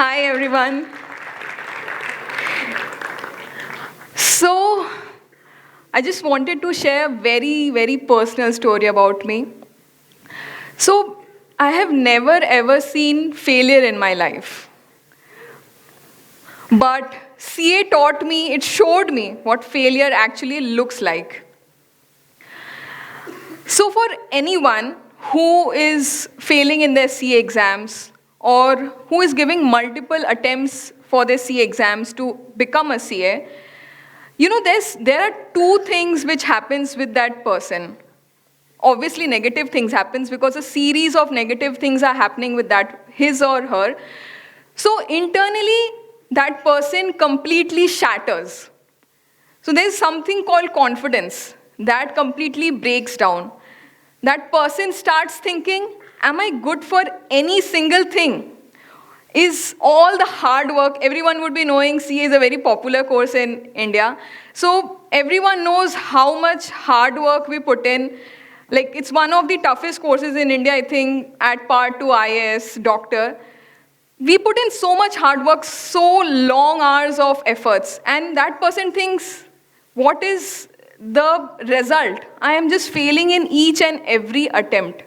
Hi everyone. So, I just wanted to share a very personal story about me. So, I have never ever seen failure in my life. But CA taught me, it showed me what failure actually looks like. So, for anyone who is failing in their CA exams or who is giving multiple attempts for their CA exams to become a CA, there are two things which happens with that person. Obviously, negative things happens because a series of negative things are happening with that his or her. So internally, that person completely shatters. So there's something called confidence that completely breaks down. That person starts thinking, am I good for any single thing? Is all the hard work, everyone would be knowing CA is a very popular course in India. So everyone knows how much hard work we put in. Like it's one of the toughest courses in India, I think, at par to IAS, doctor. We put in so much hard work, so long hours of efforts, and that person thinks, what is the result? I am just failing in each and every attempt.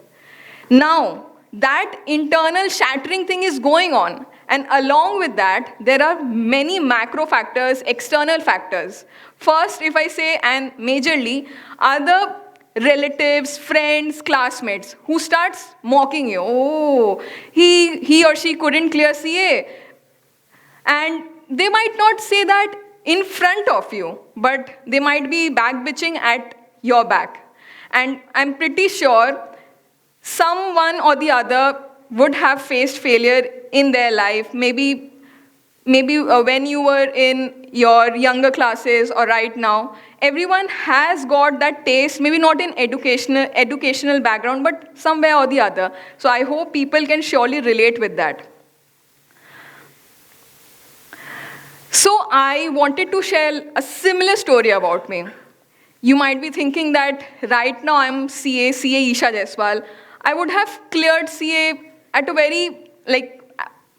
Now, that internal shattering thing is going on. And along with that, there are many macro factors, external factors. First, if I say, and majorly, are the relatives, friends, classmates who starts mocking you. Oh, he or she couldn't clear CA. And they might not say that in front of you, but they might be back bitching at your back. And I'm pretty sure someone or the other would have faced failure in their life, maybe when you were in your younger classes or right now. Everyone has got that taste, maybe not in educational background, but somewhere or the other. So I hope people can surely relate with that. So I wanted to share a similar story about me. You might be thinking that right now I'm CA Isha Jaiswal. I would have cleared CA at a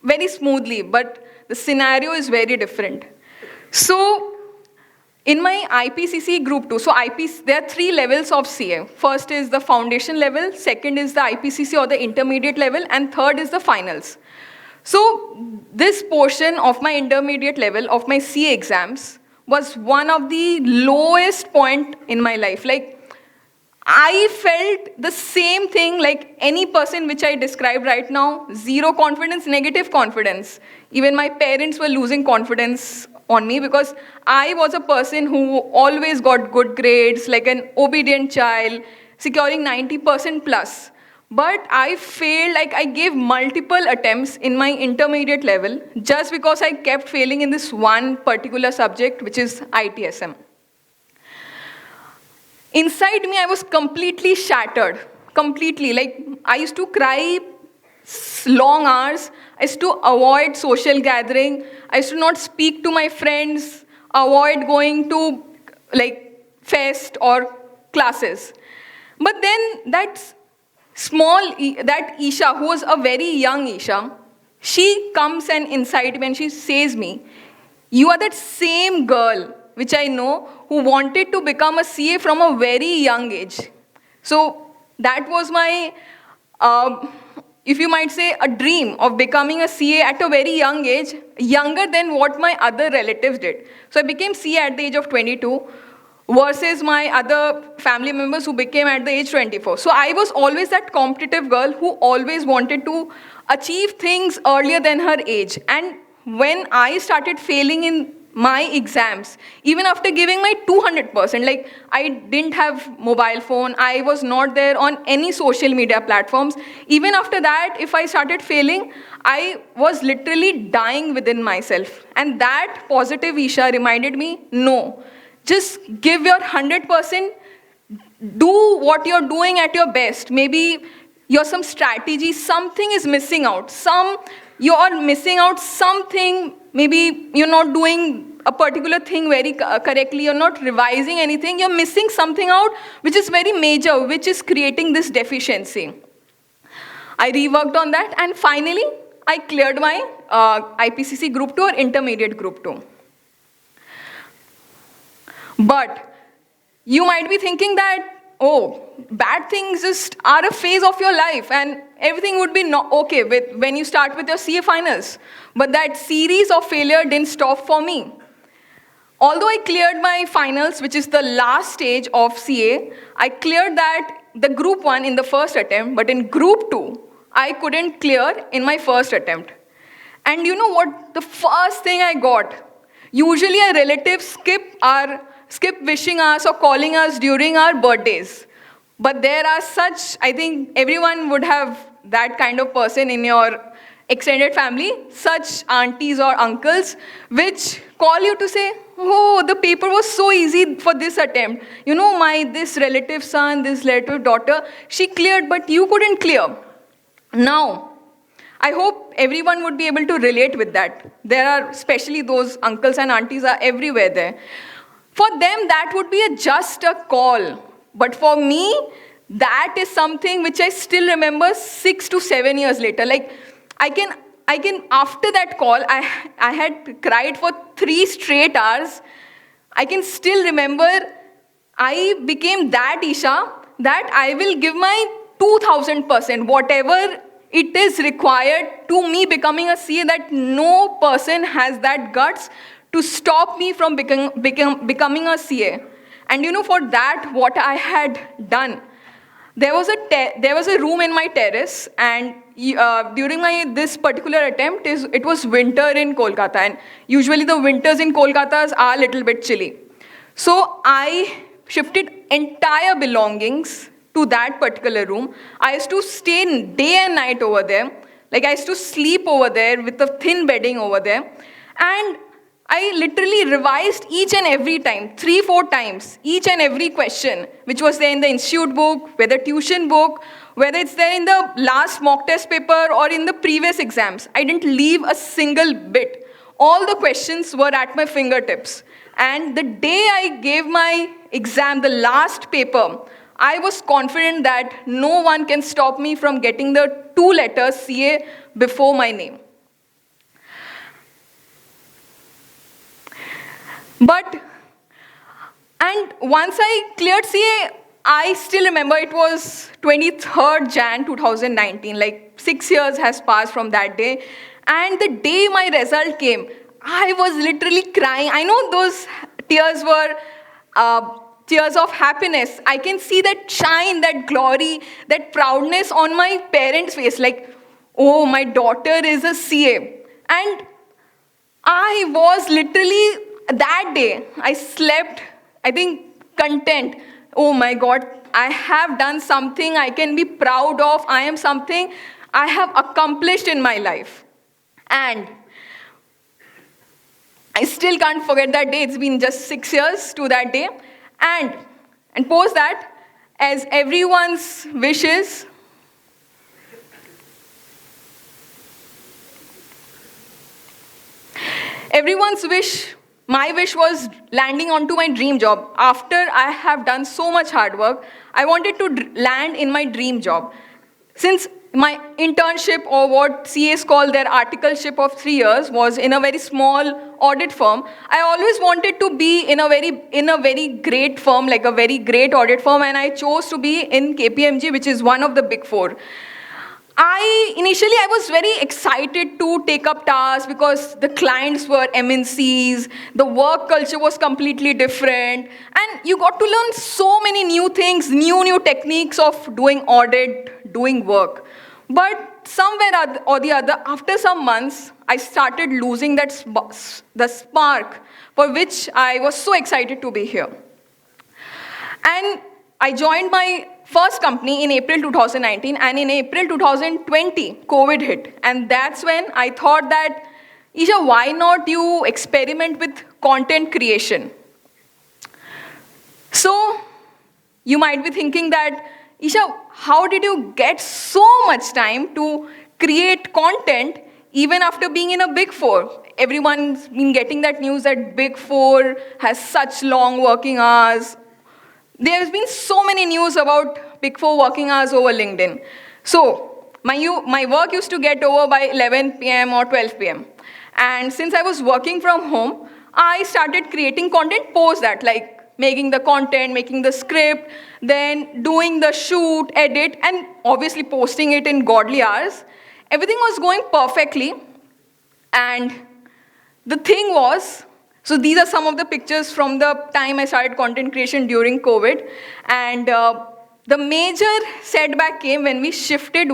very smoothly, but the scenario is very different. So in my IPCC group 2, there are three levels of CA. First is the foundation level, second is the IPCC or the intermediate level, and third is the finals. So this portion of my intermediate level of my CA exams was one of the lowest point in my life. Like I felt the same thing like any person which I described right now, zero confidence, negative confidence. Even my parents were losing confidence on me because I was a person who always got good grades, like an obedient child, securing 90% plus. But I failed, like I gave multiple attempts in my intermediate level just because I kept failing in this one particular subject, which is ITSM. Inside me, I was completely shattered, completely. Like I used to cry long hours. I used to avoid social gathering. I used to not speak to my friends, avoid going to like fest or classes. But then that Isha, who was a very young Isha, she comes and inside me and she says me, you are that same girl which I know who wanted to become a CA from a very young age. So that was my, if you might say, a dream of becoming a CA at a very young age, younger than what my other relatives did. So I became CA at the age of 22 versus my other family members who became at the age 24. So I was always that competitive girl who always wanted to achieve things earlier than her age. And when I started failing in my exams, even after giving my 200%, like I didn't have mobile phone, I was not there on any social media platforms. Even after that, if I started failing, I was literally dying within myself. And that positive Isha reminded me, no, just give your 100%, do what you're doing at your best. Maybe you're some strategy, something is missing out. You're missing out something, maybe you're not doing a particular thing very correctly, you're not revising anything, you're missing something out which is very major, which is creating this deficiency. I reworked on that and finally I cleared my IPCC Group 2 or Intermediate Group 2. But you might be thinking that, oh, bad things just are a phase of your life and everything would be okay when you start with your CA finals. But that series of failure didn't stop for me. Although I cleared my finals, which is the last stage of CA, I cleared the Group 1 in the first attempt, but in Group 2, I couldn't clear in my first attempt. And you know what? The first thing I got, usually our relatives skip wishing us or calling us during our birthdays. But there are such, I think everyone would have that kind of person in your extended family, such aunties or uncles, which call you to say, oh, the paper was so easy for this attempt. You know, this relative son, this relative daughter, she cleared, but you couldn't clear. Now, I hope everyone would be able to relate with that. There are, especially those uncles and aunties are everywhere there. For them, that would be just a call. But for me, that is something which I still remember 6 to 7 years later. Like, I can, after that call, I had cried for 3 straight hours. I can still remember I became that Isha that I will give my 2000%, whatever it is required to me becoming a CA, that no person has that guts to stop me from becoming a CA. And you know, for that, what I had done, there was a room in my terrace, and during this particular attempt, it was winter in Kolkata, and usually the winters in Kolkata are a little bit chilly. So I shifted entire belongings to that particular room. I used to stay day and night over there. Like, I used to sleep over there with a thin bedding over there. And I literally revised each and every time, 3-4 times, each and every question, which was there in the institute book, whether tuition book, whether it's there in the last mock test paper or in the previous exams. I didn't leave a single bit. All the questions were at my fingertips. And the day I gave my exam, the last paper, I was confident that no one can stop me from getting the 2 letters CA before my name. And once I cleared CA, I still remember it was 23rd Jan 2019, like 6 years has passed from that day. And the day my result came, I was literally crying. I know those tears were tears of happiness. I can see that shine, that glory, that proudness on my parents' face, like, oh, my daughter is a CA. And I was literally, that day, I slept, I think, content. Oh my God, I have done something I can be proud of. I am something I have accomplished in my life. And I still can't forget that day. It's been just 6 years to that day. And post that, as everyone's wishes, my wish was landing onto my dream job. After I have done so much hard work, I wanted to land in my dream job. Since my internship, or what CAs call their articleship of 3 years, was in a very small audit firm, I always wanted to be in a very great firm, like a very great audit firm, and I chose to be in KPMG, which is one of the big 4. Initially, I was very excited to take up tasks because the clients were MNCs, the work culture was completely different, and you got to learn so many new things, new techniques of doing audit, doing work. But somewhere or the other, after some months, I started losing the spark for which I was so excited to be here. And I joined my first company in April 2019, and in April 2020, COVID hit. And that's when I thought that, Isha, why not you experiment with content creation? So, you might be thinking that, Isha, how did you get so much time to create content even after being in a Big 4? Everyone's been getting that news that Big 4 has such long working hours. There's been so many news about Big 4 working hours over LinkedIn. So My work used to get over by 11 p.m. or 12 p.m. And since I was working from home, I started creating content post that, like making the content, making the script, then doing the shoot, edit, and obviously posting it in godly hours. Everything was going perfectly. And the thing was, so these are some of the pictures from the time I started content creation during COVID. And the major setback came when we shifted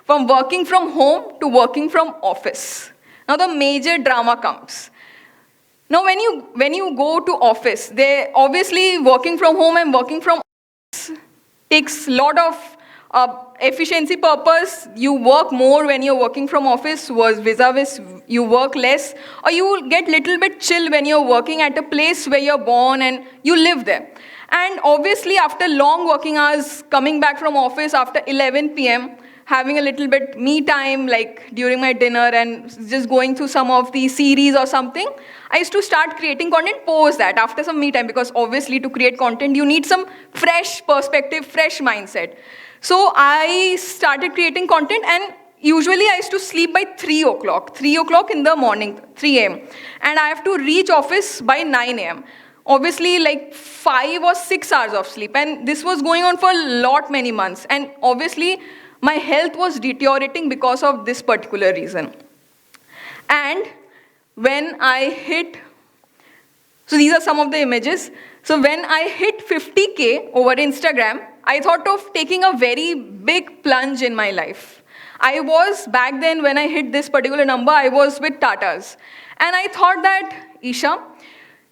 from working from home to working from office. Now the major drama comes. Now when you go to office, they obviously working from home and working from office takes a lot of efficiency purpose. You work more when you're working from office was vis-a-vis you work less, or you get little bit chill when you're working at a place where you're born and you live there. And obviously after long working hours, coming back from office after 11 p.m., having a little bit me time, like during my dinner and just going through some of the series or something, I used to start creating content post that after some me time, because obviously to create content, you need some fresh perspective, fresh mindset. So I started creating content, and usually I used to sleep by 3 o'clock in the morning, 3 a.m. And I have to reach office by 9 a.m. Obviously like 5 or 6 hours of sleep. And this was going on for many months. And obviously my health was deteriorating because of this particular reason. And when I hit, so these are some of the images. So when I hit 50K over Instagram, I thought of taking a very big plunge in my life. I was, back then when I hit this particular number, I was with Tatas. And I thought that, Isha,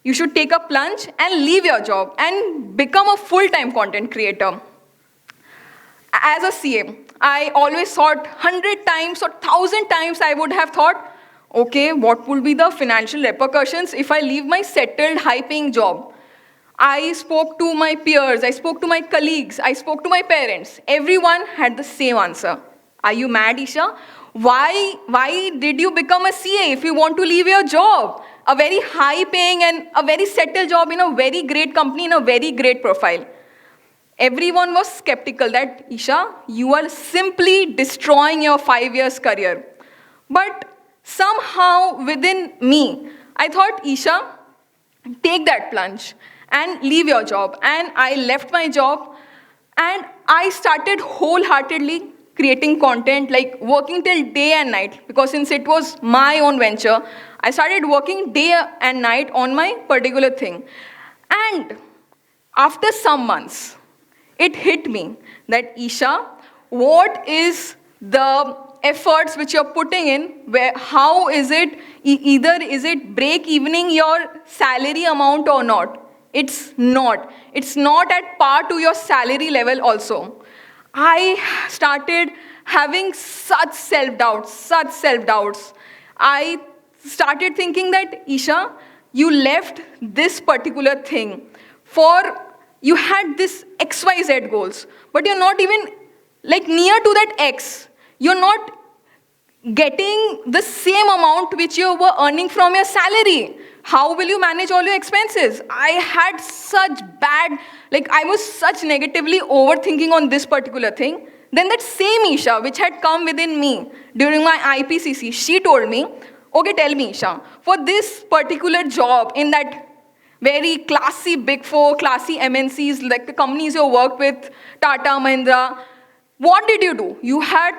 you should take a plunge and leave your job and become a full-time content creator. As a CA, I always thought 100 times or 1,000 times I would have thought, okay, what will be the financial repercussions if I leave my settled, high-paying job? I spoke to my peers, I spoke to my colleagues, I spoke to my parents. Everyone had the same answer. Are you mad, Isha? Why did you become a CA if you want to leave your job? A very high-paying and a very settled job in a very great company, in a very great profile. Everyone was skeptical that, Isha, you are simply destroying your 5 years career. But somehow within me, I thought, Isha, take that plunge and leave your job. And I left my job and I started wholeheartedly creating content, like working till day and night, because since it was my own venture, I started working day and night on my particular thing. And after some months, it hit me that, Isha, what is the efforts which you're putting in, how is it, either is it break-evening your salary amount or not? It's not. It's not at par to your salary level also. I started having such self-doubts. I started thinking that, Isha, you left this particular thing you had this XYZ goals, but you're not even like near to that X. You're not getting the same amount which you were earning from your salary. How will you manage all your expenses? I had such I was such negatively overthinking on this particular thing. Then that same Isha, which had come within me during my IPCC, she told me, okay, tell me, Isha, for this particular job in that very classy Big Four, classy MNCs, like the companies you worked with, Tata, Mahindra, what did you do? You had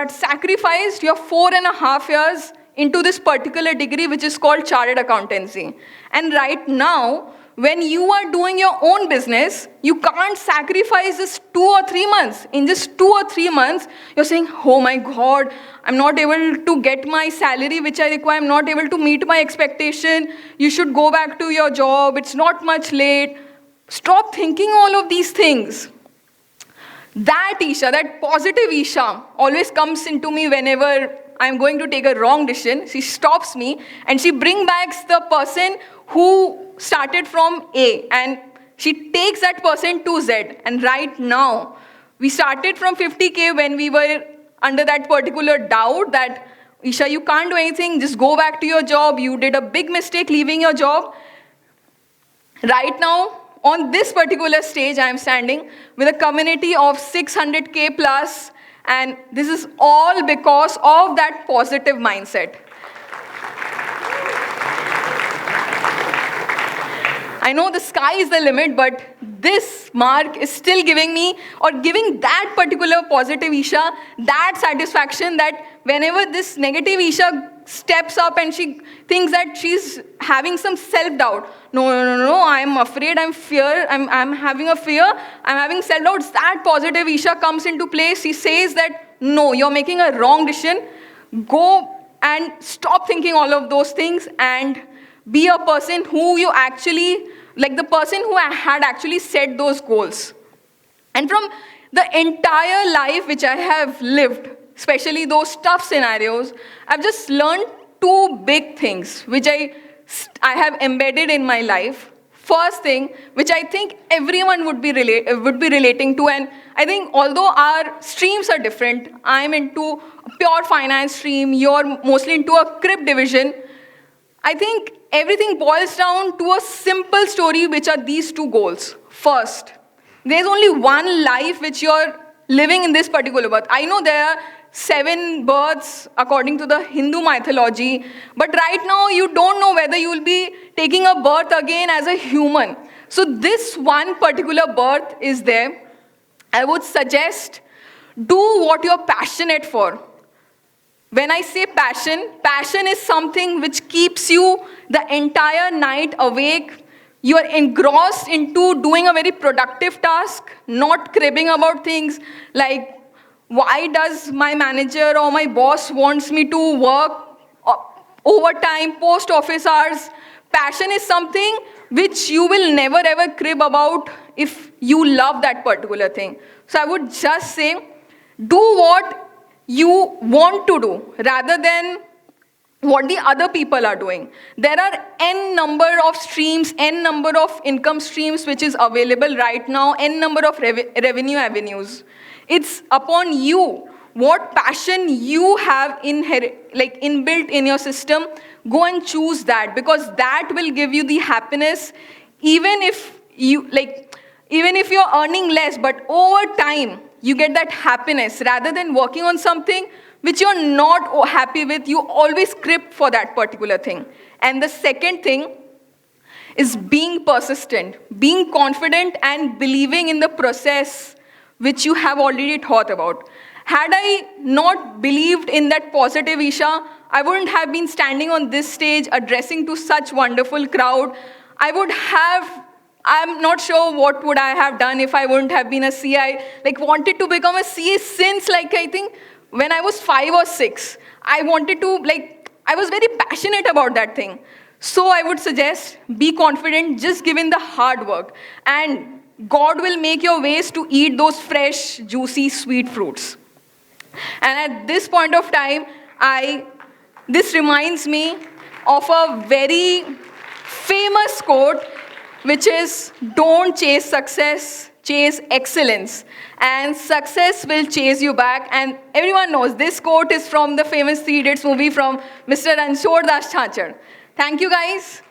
sacrificed your 4.5 years into this particular degree, which is called Chartered Accountancy. And right now, when you are doing your own business, you can't sacrifice this 2 or 3 months. In just 2 or 3 months, you're saying, oh my God, I'm not able to get my salary which I require. I'm not able to meet my expectation. You should go back to your job. It's not much late. Stop thinking all of these things. That Isha, that positive Isha, always comes into me whenever I'm going to take a wrong decision. She stops me and she brings back the person who started from A and she takes that person to Z. And right now, we started from 50K when we were under that particular doubt that, Isha, you can't do anything, just go back to your job. You did a big mistake leaving your job. Right now, on this particular stage, I am standing with a community of 600K plus And this is all because of that positive mindset. I know the sky is the limit, but this mark is still giving me, or giving that particular positive Isha, that satisfaction that whenever this negative Isha steps up and she thinks that she's having some self-doubt. No, I'm afraid, I'm having a fear, I'm having self-doubts. That positive Isha comes into place. She says that, no, you're making a wrong decision. Go and stop thinking all of those things and be a person who you actually, like the person who had actually set those goals. And from the entire life which I have lived, especially those tough scenarios, I've just learned two big things which I have embedded in my life. First thing, which I think everyone would be relating to, and I think although our streams are different, I'm into a pure finance stream, you're mostly into a crypt division, I think everything boils down to a simple story, which are these two goals. First, there's only one life which you're living in this particular birth. I know there are 7 births according to the Hindu mythology, but right now you don't know whether you will be taking a birth again as a human. So this one particular birth is there. I would suggest, do what you're passionate for. When I say passion, passion is something which keeps you the entire night awake. You are engrossed into doing a very productive task, not cribbing about things like, why does my manager or my boss wants me to work overtime, post office hours? Passion is something which you will never ever crib about if you love that particular thing. So I would just say, do what you want to do rather than what the other people are doing. There are n number of streams, n number of income streams which is available right now, n number of revenue avenues. It's upon you, what passion you have inbuilt in your system. Go and choose that, because that will give you the happiness, even if you're earning less, but over time you get that happiness rather than working on something which you're not happy with. You always script for that particular thing. And the second thing is being persistent, being confident and believing in the process which you have already thought about. Had I not believed in that positive Isha, I wouldn't have been standing on this stage addressing to such wonderful crowd. I'm not sure what would I have done if I wouldn't have been a CA. I wanted to become a CA since I think when I was 5 or 6. I was very passionate about that thing. So I would suggest, be confident, just give in the hard work. And God will make your ways to eat those fresh, juicy, sweet fruits. And at this point of time, this reminds me of a very famous quote, which is, don't chase success, chase excellence. And success will chase you back. And everyone knows this quote is from the famous Three Idiots movie from Mr. Ranchor Das Chachar. Thank you, guys.